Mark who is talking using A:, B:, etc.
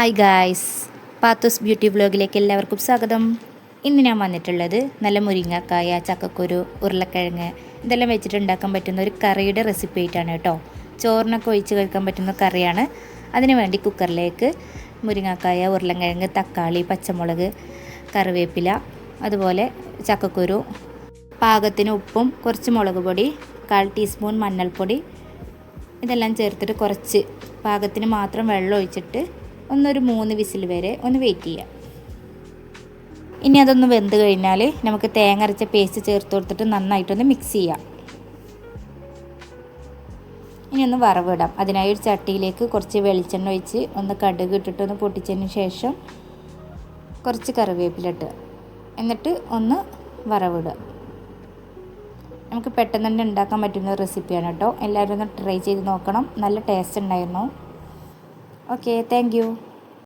A: Hi guys, Pathu's beauty വ്ലോഗിലേക്ക് എല്ലാവർക്കും സ്വാഗതം. ഇന്ന് ഞാൻ വന്നിട്ടുള്ളത് നല്ല മുരിങ്ങക്കായ, ചക്കക്കുരു, ഉരുളക്കിഴങ്ങ് ഇതെല്ലാം വെച്ചിട്ട് ഉണ്ടാക്കാൻ പറ്റുന്ന ഒരു കറിയുടെ റെസിപ്പി ആയിട്ടാണ് കേട്ടോ. ചോറിനൊക്കെ ഒഴിച്ച് കഴിക്കാൻ പറ്റുന്ന കറിയാണ്. അതിനുവേണ്ടി കുക്കറിലേക്ക് മുരിങ്ങക്കായ, ഉരുളക്കിഴങ്ങ്, തക്കാളി, പച്ചമുളക്, കറിവേപ്പില, അതുപോലെ ചക്കക്കുരു, പാകത്തിന് ഉപ്പും കുറച്ച് മുളക് പൊടി, 1/4 ടീസ്പൂൺ മഞ്ഞൾപ്പൊടി ഇതെല്ലാം ചേർത്തിട്ട് കുറച്ച് പാകത്തിന് മാത്രം വെള്ളം ഒഴിച്ചിട്ട് ഒന്നൊരു 3 വിസിൽ വരെ ഒന്ന് വെയിറ്റ് ചെയ്യാം. ഇനി അതൊന്ന് വെന്ത് കഴിഞ്ഞാൽ നമുക്ക് തേങ്ങ അരച്ച പേസ്റ്റ് ചേർത്ത് കൊടുത്തിട്ട് നന്നായിട്ടൊന്ന് മിക്സ് ചെയ്യാം. ഇനി ഒന്ന് വറവിടാം. അതിനായി ഒരു ചട്ടിയിലേക്ക് കുറച്ച് വെളിച്ചെണ്ണ ഒഴിച്ച് ഒന്ന് കടുക് ഇട്ടിട്ട് ഒന്ന് പൊട്ടിച്ചതിന് ശേഷം കുറച്ച് കറിവേപ്പില ഇട്ട് എന്നിട്ട് ഒന്ന് വറവിടുക. നമുക്ക് പെട്ടെന്ന് തന്നെ ഉണ്ടാക്കാൻ പറ്റുന്ന റെസിപ്പിയാണ് കേട്ടോ. എല്ലാവരും ഒന്ന് ട്രൈ ചെയ്ത് നോക്കണം. നല്ല ടേസ്റ്റ് ഉണ്ടായിരുന്നു. Okay, thank you.